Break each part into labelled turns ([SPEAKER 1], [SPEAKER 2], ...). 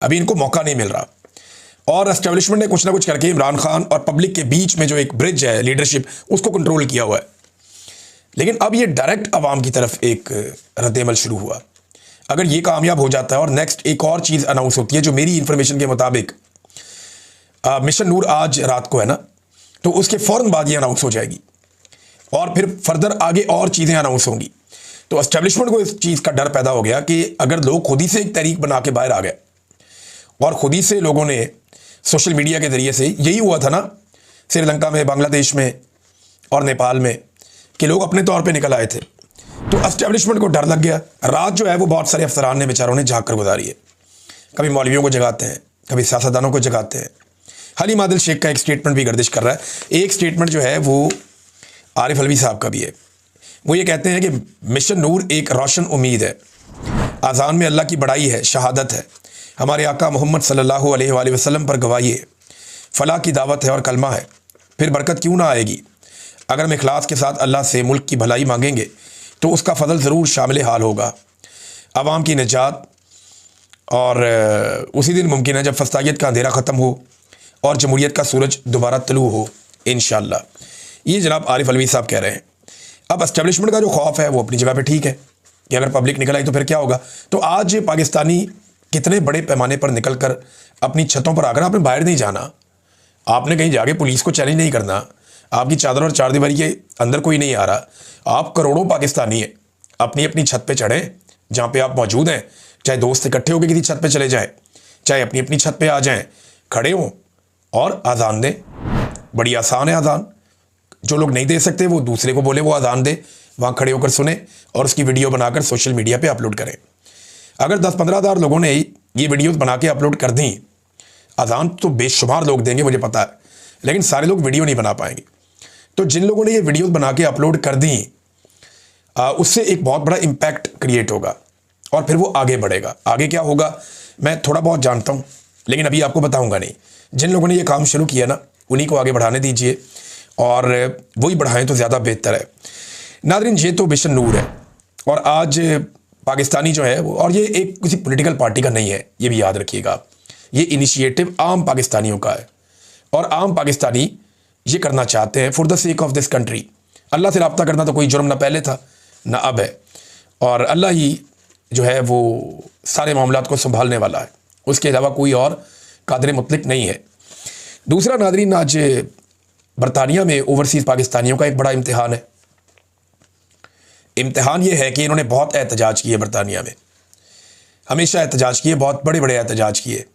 [SPEAKER 1] अभी इनको मौका नहीं मिल रहा, और एस्टेब्लिशमेंट ने कुछ ना कुछ करके इमरान खान और पब्लिक के बीच में जो एक ब्रिज है लीडरशिप, उसको कंट्रोल किया हुआ है। लेकिन अब ये डायरेक्ट आवाम की तरफ एक रद्देमल शुरू हुआ। अगर ये कामयाब हो जाता है और नेक्स्ट एक और चीज़ अनाउंस होती है जो मेरी इन्फॉर्मेशन के मुताबिक मिशन नूर आज रात को है ना, तो उसके फ़ौरन बाद ये अनाउंस हो जाएगी और फिर फर्दर आगे और चीज़ें अनाउंस होंगी। तो एस्टेब्लिशमेंट को इस चीज़ का डर पैदा हो गया कि अगर लोग खुद ही से एक तहरीक बना के बाहर आ गए और खुद ही से लोगों ने सोशल मीडिया के ज़रिए से, यही हुआ था ना श्रीलंका में, बांग्लादेश में और नेपाल में, कि लोग अपने तौर पे निकल आए थे, तो एस्टेब्लिशमेंट को डर लग गया। रात जो है वो बहुत सारे अफसरान ने बेचारों ने झाँक कर गुजारी है। कभी मौलवियों को जगाते हैं, कभी सियासतदानों को जगाते हैं। हलीम आदिल शेख का एक स्टेटमेंट भी गर्दिश कर रहा है। एक स्टेटमेंट जो है वो आरिफ अलवी साहब का भी है। वो ये कहते हैं कि मिशन नूर एक रोशन उम्मीद है, आज़ान में अल्लाह की बड़ाई है, शहादत है, हमारे आका मोहम्मद सल्लल्लाहु अलैहि वसल्लम पर गवाही है, फलाह की दावत है और कलमा है, फिर बरकत क्यों ना आएगी। अगर हम इखलास के साथ अल्लाह से मुल्क की भलाई मांगेंगे तो उसका फ़ज़ल ज़रूर शामिल हाल होगा। आवाम की निजात और उसी दिन मुमकिन है जब फस्तायत का अंधेरा ख़त्म हो और जमहूरियत का सूरज दोबारा तलू हो इंशाअल्लाह। ये जनाब आरिफ अलवी साहब कह रहे हैं। अब एस्टेब्लिशमेंट का जो खौफ है वो अपनी जगह पे ठीक है कि अगर पब्लिक निकल आई तो फिर क्या होगा। तो आज पाकिस्तानी कितने बड़े पैमाने पर निकल कर अपनी छतों पर आकर, आपने बाहर नहीं जाना, आपने कहीं जाके पुलिस को चैलेंज नहीं करना, आपकी चादर और चारदीवारी के अंदर कोई नहीं आ रहा, आप करोड़ों पाकिस्तानी हैं, अपनी अपनी छत पे चढ़ें जहाँ पे आप मौजूद हैं, चाहे दोस्त इकट्ठे होकर किसी छत पे चले जाएं, चाहे अपनी अपनी छत पे आ जाएं, खड़े हों और अजान दें। बड़ी आसान है अजान। जो लोग नहीं दे सकते वो दूसरे को बोले वो अजान दे, वहाँ खड़े होकर सुने और उसकी वीडियो बनाकर सोशल मीडिया पे अपलोड करें। अगर 10-15 हज़ार लोगों ने ये वीडियोस बना के अपलोड कर दी, अजान तो बेशुमार लोग देंगे मुझे पता है, लेकिन सारे लोग वीडियो नहीं बना पाएंगे। तो जिन लोगों ने ये वीडियोस बना के अपलोड कर दी, उससे एक बहुत बड़ा इम्पैक्ट क्रिएट होगा और फिर वो आगे बढ़ेगा। आगे क्या होगा मैं थोड़ा बहुत जानता हूँ, लेकिन अभी आपको बताऊँगा नहीं। जिन लोगों ने ये काम शुरू किया ना, उन्हीं को आगे बढ़ाने दीजिए और वही बढ़ाएं तो ज़्यादा बेहतर है। नादरीन, ये तो मिशन नूर है और आज पाकिस्तानी जो है वो, और ये एक किसी पॉलिटिकल पार्टी का नहीं है, ये भी याद रखिएगा। ये इनिशिएटिव आम पाकिस्तानियों का है और आम पाकिस्तानी ये करना चाहते हैं for the sake of this country. Allah से रब्ता करना तो कोई जुर्म ना पहले था ना अब है, और अल्लाह ही जो है वो सारे मामलात को संभालने वाला है, उसके अलावा कोई और कादिर मुतलक नहीं है। दूसरा नादरीन, आज बरतानिया में ओवरसीज़ पाकिस्तानियों का एक बड़ा इम्तिहान है। इम्तिहान ये है कि इन्होंने बहुत एहतजाज किए, बरतानिया में हमेशा एहतजाज किए, बहुत बड़े बड़े एहतजाज किए,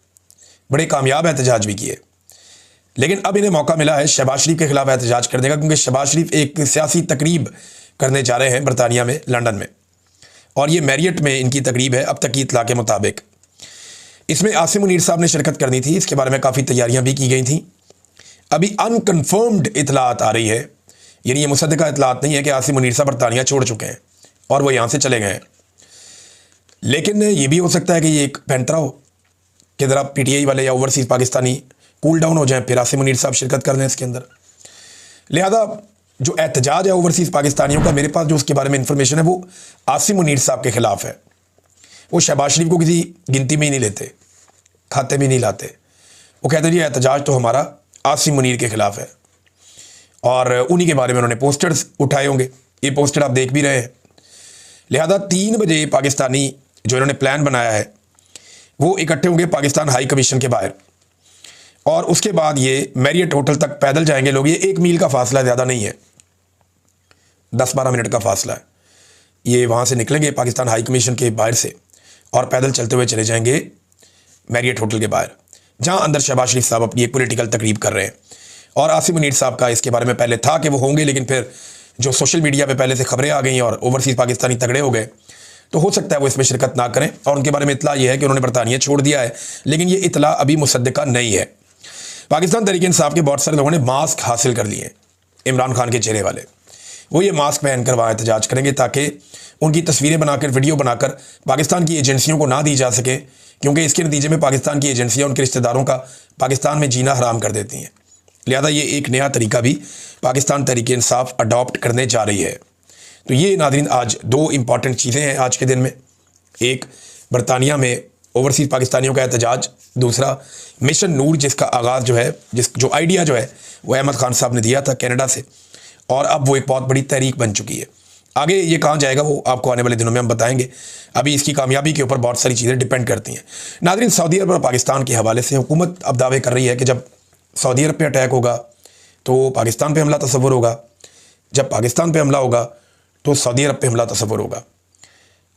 [SPEAKER 1] बड़े कामयाब एहतजाज भी किए। लेकिन अब इन्हें मौका मिला है शहबाज शरीफ के खिलाफ एहतजाज करने का, क्योंकि शहबाज शरीफ एक सियासी तकरीब करने जा रहे हैं बरतानिया में, लंदन में, और ये मैरियट में इनकी तकरीब है अब तक की इतला के मुताबिक। इसमें आसिम मुनीर साहब ने शिरकत करनी थी, इसके बारे में काफ़ी तैयारियां भी की गई थी। अभी अनकन्फर्म्ड इतलात आ रही है, यानी ये मुसद्दका इतलात नहीं है कि आसिम मुनीर साहब बरतानिया छोड़ चुके हैं और वो यहाँ से चले गए हैं। लेकिन ये भी हो सकता है कि ये एक पैंतरा हो कि ज़रा PTI वाले या ओवरसीज़ पाकिस्तानी कूल डाउन हो जाएं, फिर आसिम मुनीर साहब शिरकत कर लें इसके अंदर। लिहाजा जो एहतजाज है ओवरसीज़ पाकिस्तानियों का, मेरे पास जो उसके बारे में इंफॉर्मेशन है वो आसिम मुनीर साहब के ख़िलाफ़ है। वो शहबाज शरीफ को किसी गिनती में ही नहीं लेते, खाते में नहीं लाते। वो कहते जी एहतजाज तो हमारा आसिम मुनीर के ख़िलाफ़ है, और उन्हीं के बारे में उन्होंने पोस्टर्स उठाए होंगे। ये पोस्टर आप देख भी रहे हैं। लिहाजा 3 बजे पाकिस्तानी जो इन्होंने प्लान बनाया है वो इकट्ठे होंगे पाकिस्तान हाई कमीशन के बाहर, और उसके बाद ये मैरियट होटल तक पैदल जाएंगे लोग। ये 1 मील का फासला, ज़्यादा नहीं है, 10-12 मिनट का फासला है। ये वहाँ से निकलेंगे पाकिस्तान हाई कमीशन के बाहर से और पैदल चलते हुए चले जाएंगे मैरियट होटल के बाहर, जहाँ अंदर शहबाज शरीफ साहब अपनी एक पॉलिटिकल तकरीब कर रहे हैं। और आसिम मुनीर साहब का इसके बारे में पहले था कि वो होंगे, लेकिन फिर जो सोशल मीडिया पे पहले से खबरें आ गई और ओवरसीज़ पाकिस्तानी तगड़े हो गए, तो हो सकता है वो इसमें शिरकत ना करें। और उनके बारे में इतला ये है कि उन्होंने बरतानिया छोड़ दिया है, लेकिन ये इतला अभी मुसद्दका नहीं है। पाकिस्तान तहरीक इंसाफ के बहुत सारे लोगों ने मास्क हासिल कर लिए, इमरान खान के चेहरे वाले। वो ये मास्क पहनकर वहाँ एहतजाज करेंगे ताकि उनकी तस्वीरें बनाकर, वीडियो बनाकर पाकिस्तान की एजेंसियों को ना दी जा सके, क्योंकि इसके नतीजे में पाकिस्तान की एजेंसियाँ उनके रिश्तेदारों का पाकिस्तान में जीना हराम कर देती हैं। लिहाजा ये एक नया तरीका भी पाकिस्तान तहरीक इंसाफ अडॉप्ट करने जा रही है। तो ये नाज़रीन आज 2 इम्पॉर्टेंट चीज़ें हैं आज के दिन में। एक, बरतानिया में ओवरसीज़ पाकिस्तानियों का एहतजाज, दूसरा मिशन नूर जिसका आगाज़ जो है, जो आइडिया जो है वो अहमद खान साहब ने दिया था कनाडा से, और अब वो एक बहुत बड़ी तहरीक बन चुकी है। आगे ये कहाँ जाएगा वो आपको आने वाले दिनों में हम बताएंगे। अभी इसकी कामयाबी के ऊपर बहुत सारी चीज़ें डिपेंड करती हैं। नाज़रीन, सऊदी अरब और पाकिस्तान के हवाले से हुकूमत अब दावे कर रही है कि जब सऊदी अरब पे अटैक होगा तो पाकिस्तान पे हमला तस्वुर होगा, जब पाकिस्तान पे हमला होगा तो सऊदी अरब पे हमला तस्वुर होगा।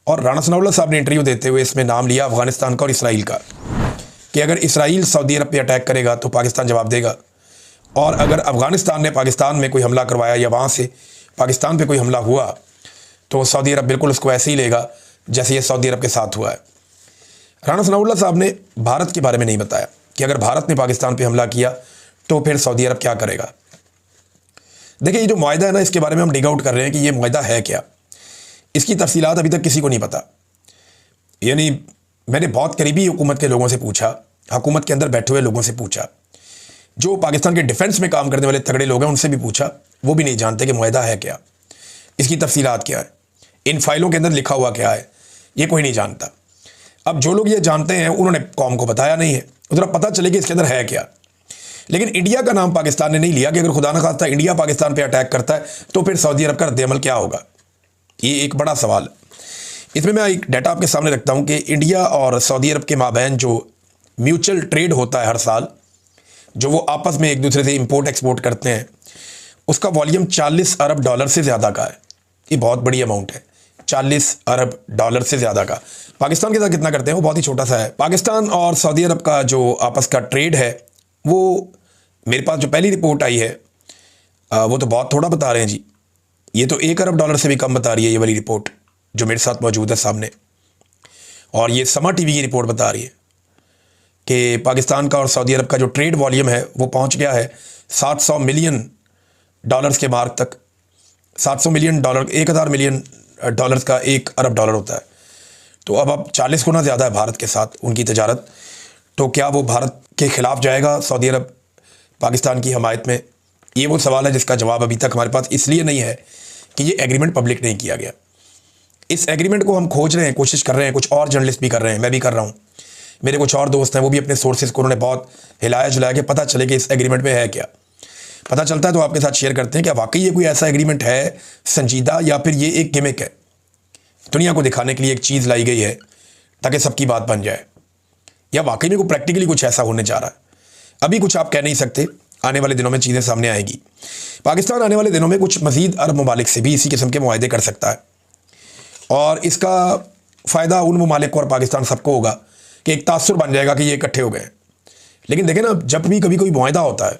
[SPEAKER 1] और राना सनाउल्लाह साहब ने इंटरव्यू देते हुए इसमें नाम लिया अफ़गानिस्तान का और इसराइल का, कि अगर इसराइल सऊदी अरब पे अटैक करेगा तो पाकिस्तान जवाब देगा, और अगर अफ़गानिस्तान ने पाकिस्तान में कोई हमला करवाया या वहाँ से पाकिस्तान पे कोई हमला हुआ तो सऊदी अरब बिल्कुल उसको ऐसे ही लेगा जैसे ये सऊदी अरब के साथ हुआ है। राना सनाउल्लाह साहब ने भारत के बारे में नहीं बताया कि अगर भारत ने पाकिस्तान पे हमला किया तो फिर सऊदी अरब क्या करेगा। देखिए, ये जो मुआहिदा है ना, इसके बारे में हम डिग आउट कर रहे हैं कि ये मुआहिदा है क्या। इसकी तफसीलात अभी तक किसी को नहीं पता। यानी मैंने बहुत करीबी हुकूमत के लोगों से पूछा, हुकूमत के अंदर बैठे हुए लोगों से पूछा, जो पाकिस्तान के डिफेंस में काम करने वाले तगड़े लोग हैं उनसे भी पूछा, वो भी नहीं जानते कि मुआहिदा है क्या, इसकी तफसीलात क्या है, इन फाइलों के अंदर लिखा हुआ क्या है, ये कोई नहीं जानता। अब जो लोग ये जानते हैं उन्होंने कौम को बताया नहीं है, उधर पता चले कि इसके अंदर है क्या। लेकिन इंडिया का नाम पाकिस्तान ने नहीं लिया कि अगर खुदा न खास्ता इंडिया पाकिस्तान पे अटैक करता है तो फिर सऊदी अरब का रद्द-ए-अमल क्या होगा। ये एक बड़ा सवाल है। इसमें मैं एक डाटा आपके सामने रखता हूँ कि इंडिया और सऊदी अरब के माबैन जो म्यूचुअल ट्रेड होता है हर साल, जो वो आपस में एक दूसरे से इंपोर्ट एक्सपोर्ट करते हैं, उसका वॉल्यूम 40 अरब डॉलर से ज़्यादा का है। ये बहुत बड़ी अमाउंट है, 40 अरब डॉलर से ज़्यादा का। पाकिस्तान के साथ कितना करते हैं वो बहुत ही छोटा सा है। पाकिस्तान और सऊदी अरब का जो आपस का ट्रेड है वो, मेरे पास जो पहली रिपोर्ट आई है वो तो बहुत थोड़ा बता रहे हैं जी। ये तो 1 अरब डॉलर से भी कम बता रही है ये वाली रिपोर्ट जो मेरे साथ मौजूद है सामने। और ये समा टीवी की रिपोर्ट बता रही है कि पाकिस्तान का और सऊदी अरब का जो ट्रेड वॉल्यूम है वो पहुंच गया है 700 मिलियन डॉलर्स के मार्क तक। 700 मिलियन डॉलर, 1000 मिलियन डॉलर्स का 1 अरब डॉलर होता है। तो अब 40 गुना ज़्यादा है भारत के साथ उनकी तजारत। तो क्या वो भारत के ख़िलाफ़ जाएगा सऊदी अरब पाकिस्तान की हमायत में? ये वो सवाल है जिसका जवाब अभी तक हमारे पास इसलिए नहीं है कि ये एग्रीमेंट पब्लिक नहीं किया गया। इस एग्रीमेंट को हम खोज रहे हैं, कोशिश कर रहे हैं, कुछ और जर्नलिस्ट भी कर रहे हैं, मैं भी कर रहा हूँ, मेरे कुछ और दोस्त हैं वो भी अपने सोर्सेज को उन्होंने बहुत हिलाया जुलाया कि पता चले कि इस एग्रीमेंट में है क्या। पता चलता है तो आपके साथ शेयर करते हैं कि वाकई ये कोई ऐसा एग्रीमेंट है संजीदा, या फिर ये एक गिमिक है, दुनिया को दिखाने के लिए एक चीज़ लाई गई है ताकि सबकी बात बन जाए, या वाकई में कोई प्रैक्टिकली कुछ ऐसा होने जा रहा है। अभी कुछ आप कह नहीं सकते, आने वाले दिनों में चीज़ें सामने आएंगी। पाकिस्तान आने वाले दिनों में कुछ मज़ीद अरब ममालिक से भी इसी किस्म के मुआहदे कर सकता है, और इसका फ़ायदा उन ममालिक को और पाकिस्तान सबको होगा कि एक तासुर बन जाएगा कि ये इकट्ठे हो गए। लेकिन देखें ना, जब भी कभी कोई मुआहदा होता है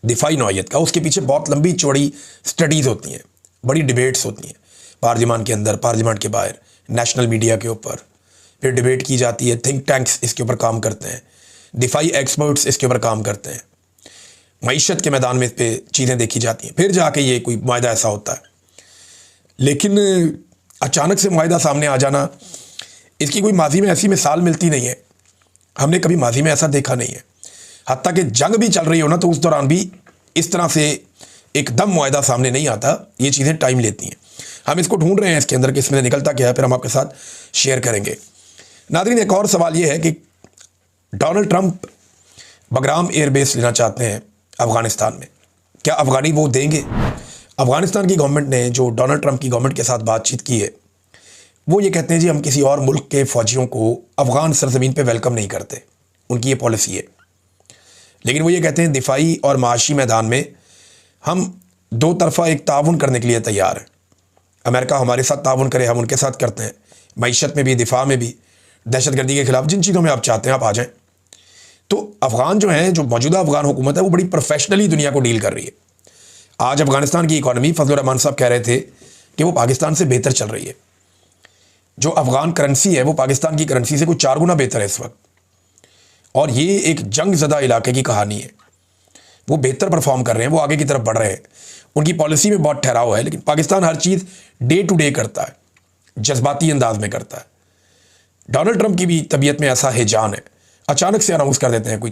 [SPEAKER 1] दिफाई नौइयत का, उसके पीछे बहुत लंबी चौड़ी स्टडीज़ होती हैं, बड़ी डिबेट्स होती हैं, पार्लियामान के अंदर, पार्लियामान के बाहर, नेशनल मीडिया के ऊपर फिर डिबेट की जाती है, थिंक टैंक्स इसके ऊपर काम करते हैं, दिफाई एक्सपर्ट्स इसके ऊपर काम करते हैं, मईशत के मैदान में इस पर चीज़ें देखी जाती हैं, फिर जाके ये कोई मुआहदा ऐसा होता है। लेकिन अचानक से मुआहदा सामने आ जाना, इसकी कोई माजी में ऐसी मिसाल मिलती नहीं है, हमने कभी माजी में ऐसा देखा नहीं है। हत्ता कि जंग भी चल रही हो ना तो उस दौरान भी इस तरह से एकदम मुआहदा सामने नहीं आता, ये चीज़ें टाइम लेती हैं। हम इसको ढूंढ रहे हैं इसके अंदर कि इसमें निकलता क्या है, फिर हम आपके साथ शेयर करेंगे। नाज़रीन, एक और सवाल ये है कि डोनाल्ड ट्रंप बगराम एयरबेस लेना चाहते हैं अफ़गानिस्तान में, क्या अफ़गानी वो देंगे? अफ़गानिस्तान की गवर्नमेंट ने जो डोनाल्ड ट्रंप की गवर्नमेंट के साथ बातचीत की है, वो ये कहते हैं जी हम किसी और मुल्क के फ़ौजियों को अफ़गान सरज़मीन पे वेलकम नहीं करते, उनकी ये पॉलिसी है। लेकिन वो ये कहते हैं दिफाई और माशी मैदान में हम दो तरफ़ा एक ताउन करने के लिए तैयार हैं। अमेरिका हमारे साथ ताउन करे, हम उनके साथ करते हैं, मईशत में भी, दिफा में भी, दहशतगर्दी के ख़िलाफ़ जिन चीज़ों में आप चाहते हैं आप आ जाएँ। तो अफ़गान जो हैं, जो मौजूदा अफ़गान हुकूमत है, वो बड़ी प्रोफेशनली दुनिया को डील कर रही है। आज अफ़गानिस्तान की इकॉनमी, फजल रहमान साहब कह रहे थे कि वो पाकिस्तान से बेहतर चल रही है। जो अफ़गान करेंसी है वो पाकिस्तान की करेंसी से कुछ 4 गुना बेहतर है इस वक्त, और ये एक जंग ज़दा इलाके की कहानी है। वो बेहतर परफॉर्म कर रहे हैं, वो आगे की तरफ बढ़ रहे हैं, उनकी पॉलिसी में बहुत ठहराव है। लेकिन पाकिस्तान हर चीज़ डे टू डे करता है, जज्बाती अंदाज में करता है। डोनाल्ड ट्रंप की भी तबीयत में ऐसा हिजान है, अचानक से अनाउंस कर देते हैं कोई